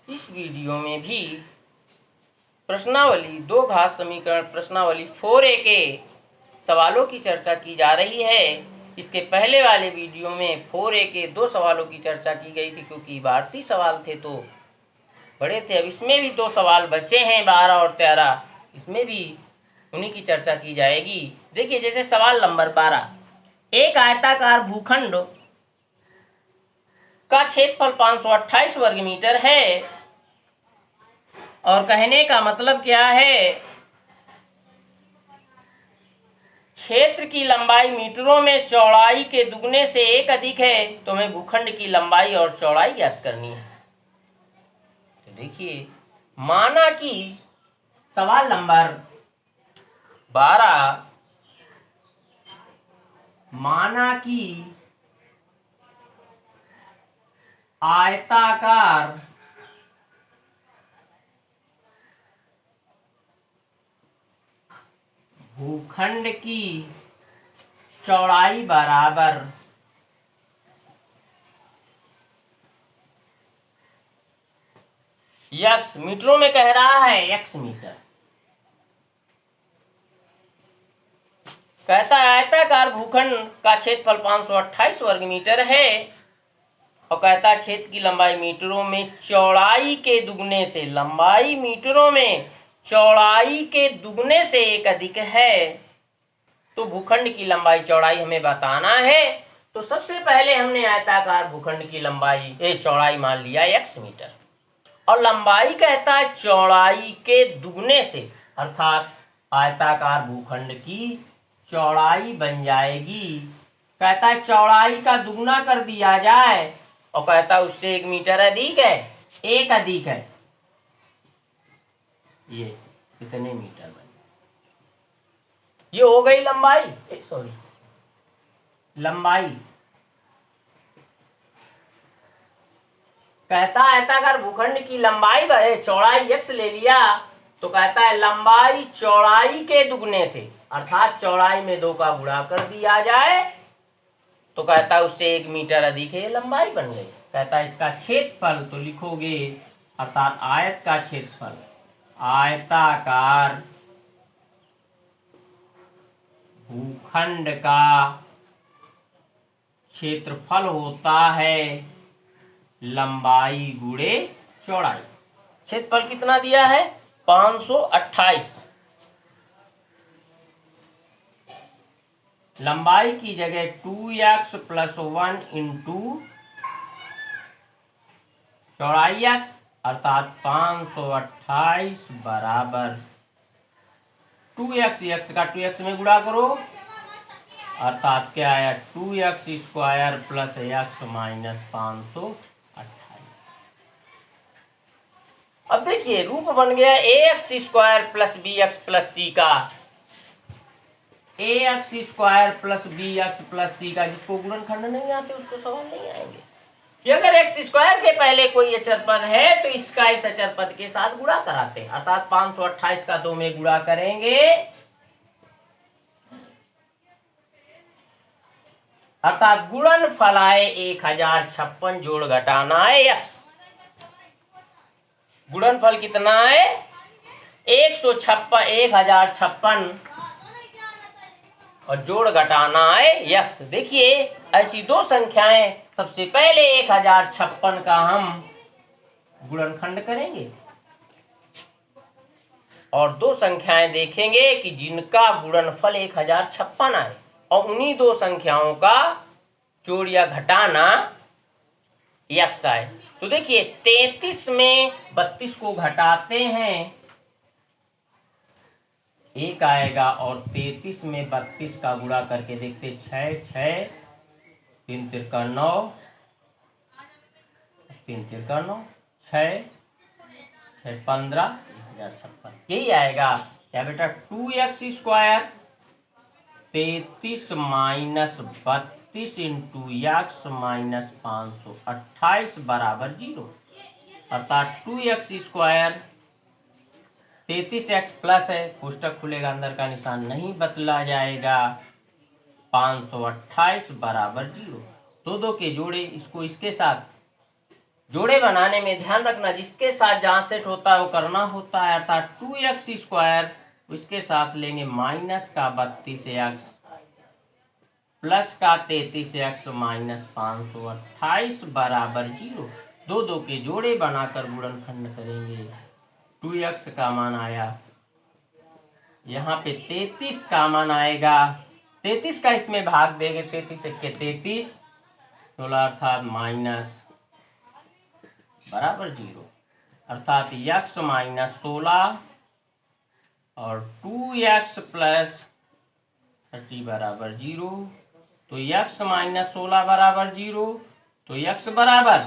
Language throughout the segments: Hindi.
इस वीडियो में भी प्रश्नावली दो घात समीकरण प्रश्नावली 4A के सवालों की चर्चा की जा रही है। इसके पहले वाले वीडियो में 4A के दो सवालों की चर्चा की गई थी, क्योंकि भारतीय सवाल थे तो बड़े थे। अब इसमें भी दो सवाल बचे हैं 12 और 13, इसमें भी उन्हीं की चर्चा की जाएगी। देखिए, जैसे सवाल नंबर 12, एक आयताकार भूखंड का क्षेत्रफल 528 वर्ग मीटर है और कहने का मतलब क्या है, क्षेत्र की लंबाई मीटरों में चौड़ाई के दुगने से एक अधिक है, तो हमें भूखंड की लंबाई और चौड़ाई ज्ञात करनी है। तो देखिए, माना कि सवाल नंबर 12, माना कि आयताकार भूखंड की चौड़ाई बराबर x, मीटरों में कह रहा है x मीटर। कहता है आयताकार भूखंड का क्षेत्रफल 528 वर्ग मीटर है और कहता है क्षेत्र की लंबाई मीटरों में चौड़ाई के दुगने से, लंबाई मीटरों में चौड़ाई के दुगने से एक अधिक है, तो भूखंड की लंबाई चौड़ाई हमें बताना है। तो सबसे पहले हमने आयताकार भूखंड की लंबाई चौड़ाई मान लिया x मीटर, और लंबाई कहता है चौड़ाई के दुगने से, अर्थात आयताकार भूखंड की चौड़ाई बन जाएगी। कहता है चौड़ाई का दुगना कर दिया जाए और कहता है उससे 1 मीटर अधिक है, एक अधिक है, ये कितने मीटर बन, ये हो गई लंबाई, लंबाई। कहता है आयताकार भूखंड की लंबाई चौड़ाई x ले लिया, तो कहता है लंबाई चौड़ाई के दुगने से, अर्थात चौड़ाई में 2 का गुणा कर दिया जाए, तो कहता है उससे 1 मीटर अधिक है, लंबाई बन गई। कहता है इसका क्षेत्रफल तो लिखोगे, अर्थात आयत का क्षेत्रफल, आयताकार भूखंड का क्षेत्रफल होता है लंबाई गुणे चौड़ाई। क्षेत्रफल कितना दिया है, 528। लंबाई की जगह 2x + 1 इंटू चौड़ाई x, अर्थात 528 बराबर 2x, x का 2x में गुणा करो, अर्थात क्या आया 2x² + x - 528। अब देखिए रूप बन गया ax² + bx + c का, ax² + bx + c का। जिसको गुणनखंड नहीं आते उसको सवाल नहीं आएंगे कि अगर x² के पहले कोई अचर पद है तो इसका इस अचर पद के साथ गुणा कराते हैं, अर्थात 528 का 2 में गुणा करेंगे, अर्थात गुणनफल आए 1056 जोड़ घटाना है x। गुणनफल कितना है 1056 और जोड़ घटाना है x। देखिए ऐसी दो संख्याएं, सबसे पहले 1056 का हम गुणनखंड करेंगे और दो संख्याएं देखेंगे कि जिनका गुणनफल 1056 आए, और उन्हीं दो संख्याओं का जोड़ या घटाना x आए। तो देखिए 33 में 32 को घटाते हैं, 1 आएगा, और 33 में 32 का गुणा करके देखते 6 6 3 तिरका 9 3 तिरका 9 6 6 15 1056, यही आएगा क्या बेटा 2x² 33 - 32 इंटू x - 528 बराबर 0, अर्थात 2x², 33x प्लस है, पुस्तक खुलेगा, अंदर का निशान नहीं बदला जाएगा, 528 बराबर 0। दो के जोड़े, इसको इसके साथ जोड़े बनाने में ध्यान रखना जिसके साथ जहां सेट होता है वो करना होता है, अर्थात 2x² उसके साथ लेंगे माइनस का 32x प्लस का 33x माइनस 528 बराबर 0। दो दो के जोड़े बनाकर गुणनखंड करेंगे। 2x का मान आया, यहाँ पे 33 का मान आएगा, 33 का इसमें भाग देंगे, 33 के 33 16 अर्थात माइनस बराबर 0, अर्थात x माइनस 16 और 2x प्लस 30 बराबर 0। तो x माइनस 16 बराबर 0, तो x बराबर,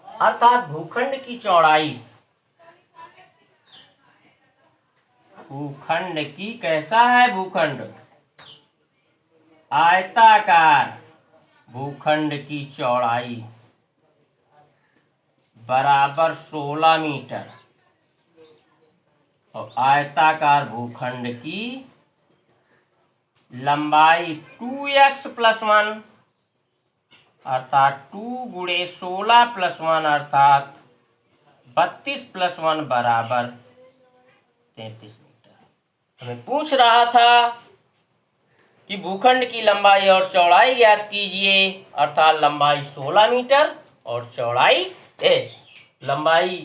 अर्थात भूखंड की चौड़ाई, भूखंड की, कैसा है भूखंड, आयताकार, भूखंड की चौड़ाई बराबर 16 मीटर और आयताकार भूखंड की लंबाई 2x प्लस 1 अर्थात 2 गुणे 16 प्लस 1 अर्थात 32 प्लस 1 बराबर 33 मीटर। हमें पूछ रहा था कि भूखंड की लंबाई और चौड़ाई ज्ञात कीजिए, अर्थात लंबाई 16 मीटर और चौड़ाई लंबाई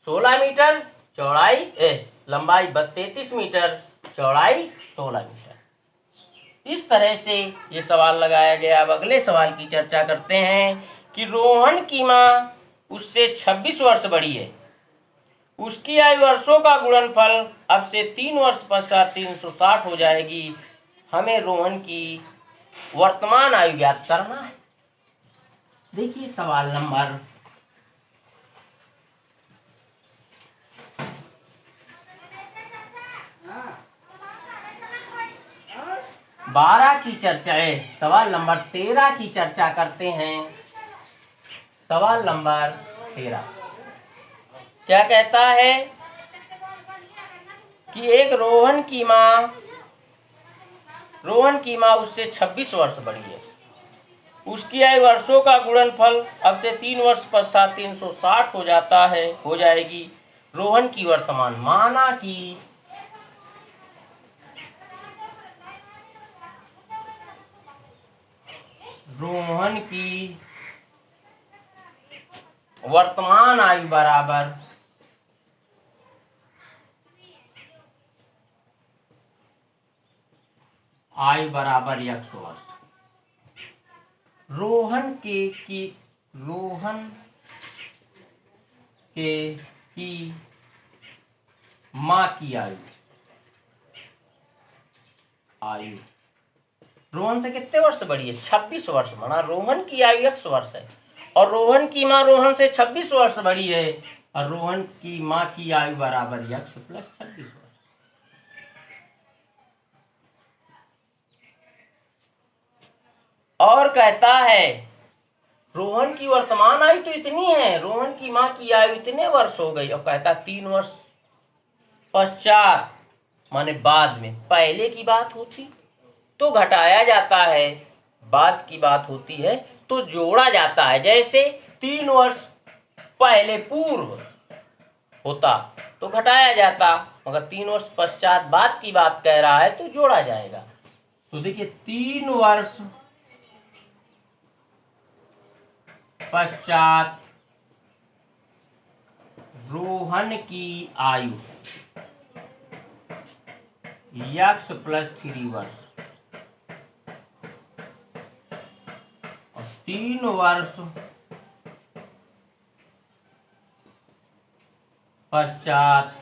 16 मीटर, चौड़ाई लंबाई 33 मीटर, चौड़ाई 16 मीटर। इस तरह से ये सवाल लगाया गया। अब अगले सवाल की चर्चा करते हैं कि रोहन की माँ उससे 26 वर्ष बड़ी है, उसकी आयु वर्षों का गुणनफल अब से 3 वर्ष पश्चात 360 हो जाएगी। हमें रोहन की वर्तमान आयु ज्ञात करना है। देखिए सवाल नंबर 12 की चर्चा है, सवाल नंबर 13 की चर्चा करते हैं। सवाल नंबर 13 क्या कहता है कि एक रोहन की माँ उससे 26 वर्ष बड़ी है, उसकी आयु वर्षों का गुणनफल अब से 3 वर्ष पश्चात 360 हो जाएगी। रोहन की वर्तमान, माना कि रोहन की वर्तमान आयु बराबर x वर्ष। रोहन की माँ की आयु रोहन से कितने वर्ष बड़ी है, 26 वर्ष, माना रोहन की आयु x वर्ष है और रोहन की माँ रोहन से 26 वर्ष बड़ी है और रोहन की माँ की आयु बराबर x प्लस 26 वर्ष। और कहता है रोहन की वर्तमान आयु तो इतनी है, रोहन की माँ की आयु इतने वर्ष हो गई, और कहता 3 वर्ष पश्चात, माने बाद में, पहले की बात होती तो घटाया जाता है, बाद की बात होती है तो जोड़ा जाता है। जैसे 3 वर्ष पहले पूर्व होता तो घटाया जाता, मगर 3 वर्ष पश्चात बाद की बात कह रहा है तो जोड़ा जाएगा। तो देखिए 3 वर्ष पश्चात रोहन की आयु x प्लस 3 वर्ष और 3 वर्ष पश्चात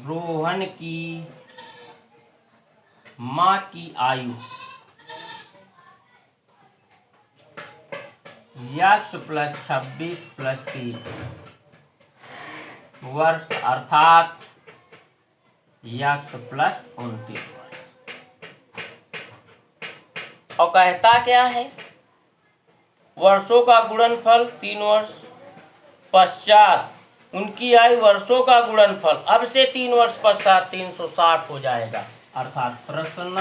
रोहन की माँ की आयु x प्लस 26 प्लस 3 वर्ष अर्थात x प्लस 29 वर्ष। और कहता क्या है, वर्षों का गुणनफल 3 वर्ष पश्चात उनकी आयु वर्षों का गुणनफल अब से 3 वर्ष पश्चात 360 हो जाएगा, अर्थात प्रश्न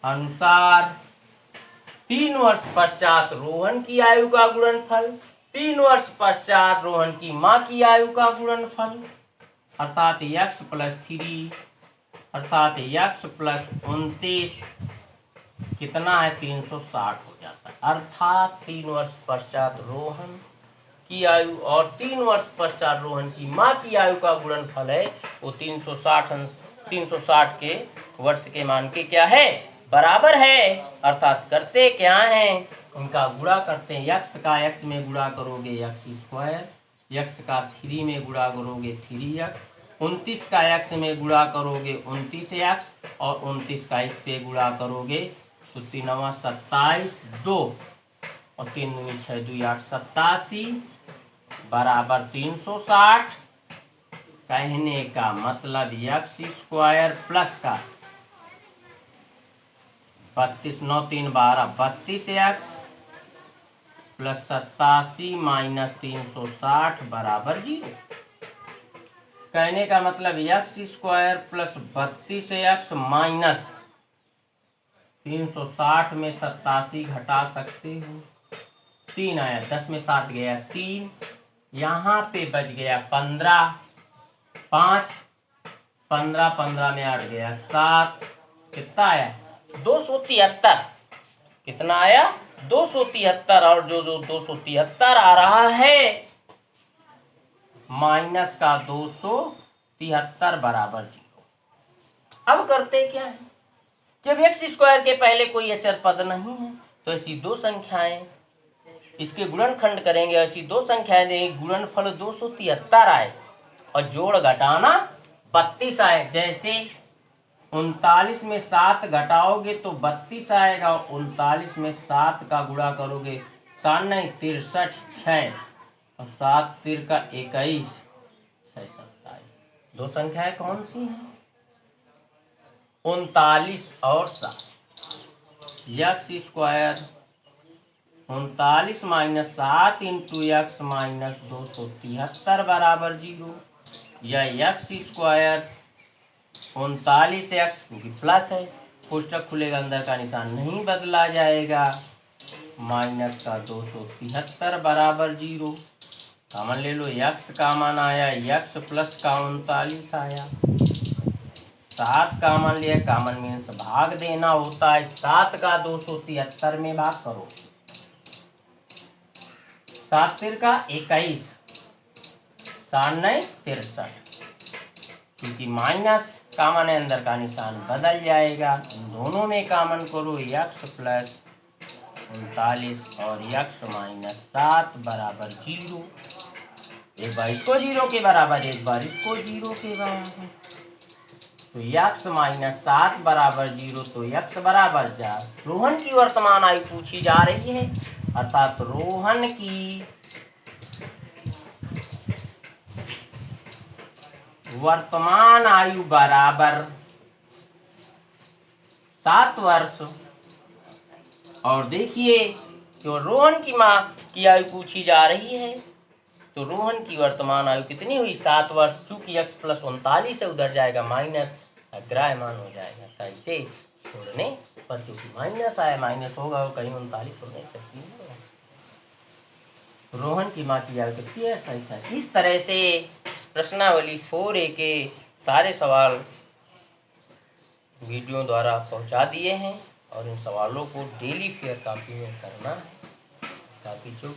अनुसार 3 वर्ष पश्चात रोहन की आयु का गुणनफल 3 वर्ष पश्चात रोहन की माँ की आयु का गुणनफल अर्थात x प्लस 3 अर्थात x प्लस 29 कितना है 360 हो जाता है। अर्थात 3 वर्ष पश्चात रोहन की आयु और 3 वर्ष पश्चात रोहन की माँ की आयु का गुणनफल है वो 360 के वर्ष के मान के क्या है बराबर है। अर्थात करते क्या है इनका गुणा करते हैं। x का x में गुणा करोगे x स्क्वायर, x का 3 में गुणा करोगे 3x, 29 का x में गुणा करोगे 29x और 29 का इस पे गुणा करोगे तो 3 27 2 और 3 6 2 8 87 बराबर 360। कहने का मतलब x स्क्वायर प्लस का 32 9 3 12 32x प्लस 87 माइनस 360 बराबर 0। कहने का मतलब x square plus 32x minus 360 में 87 घटा सकते हो 3 आया 10 में 7 गया 3 यहाँ पे बच गया 15 5 15 15 में 8 गया 7 कितना आया 273। कितना आया 273 और जो 273 आ रहा है माइनस का 273 बराबर 0। अब करते क्या है जब x स्क्वायर के पहले कोई अचर पद नहीं है तो ऐसी दो संख्याएं इसके गुणनखंड करेंगे। ऐसी दो संख्याएं देंगे गुणनफल 273 आए और जोड़ घटाना 32 आए। जैसे 39 में 7 घटाओगे तो 32 आएगा, 39 में 7 का गुणा करोगे 7 नहीं 63 6 और 7 3 का 21 6 27। दो संख्याएं कौन सी हैं 39 और 7। X square 39 minus 7 into x minus 273 बराबर 0 या एक्स स्क्वायर 39x क्योंकि प्लस है पुस्तक खुलेगा अंदर का निशान नहीं बदला जाएगा माइनस का 273 बराबर 0। कॉमन ले लो x का मान आया x प्लस का 39 आया 7 कॉमन लिया कॉमन मीन्स भाग देना होता है 7 का 273 में भाग करो 7 3 का 21 7 9 63 क्योंकि माइनस कॉमन है अंदर का निशान बदल जाएगा। इन दोनों में कॉमन करो x प्लस 39 और x माइनस 7 बराबर 0। एक बार इसको 0 के बराबर एक बार इसको 0 के बराबर तो x माइनस 7 बराबर 0 तो x बराबर 4। रोहन की वर्तमान आयु पूछी जा रही है अर्थात रोहन की वर्तमान आयु बराबर 7 वर्ष। और देखिए जो रोहन की माँ की आयु पूछी जा रही है तो रोहन की वर्तमान आयु कितनी हुई 7 वर्ष। चूंकि x प्लस 39 से उधर जाएगा माइनस अग्राह्यमान हो जाएगा तो इसे छोड़ने पर चूंकि माइनस आया माइनस होगा कहीं 39 हो नहीं सकती। रोहन की माँ की आयु कितनी है 67। इस तरह से प्रश्नावली 4A के सारे सवाल वीडियो द्वारा पहुंचा दिए हैं और इन सवालों को डेली फेयर कॉपी में करना है। काफ़ी जो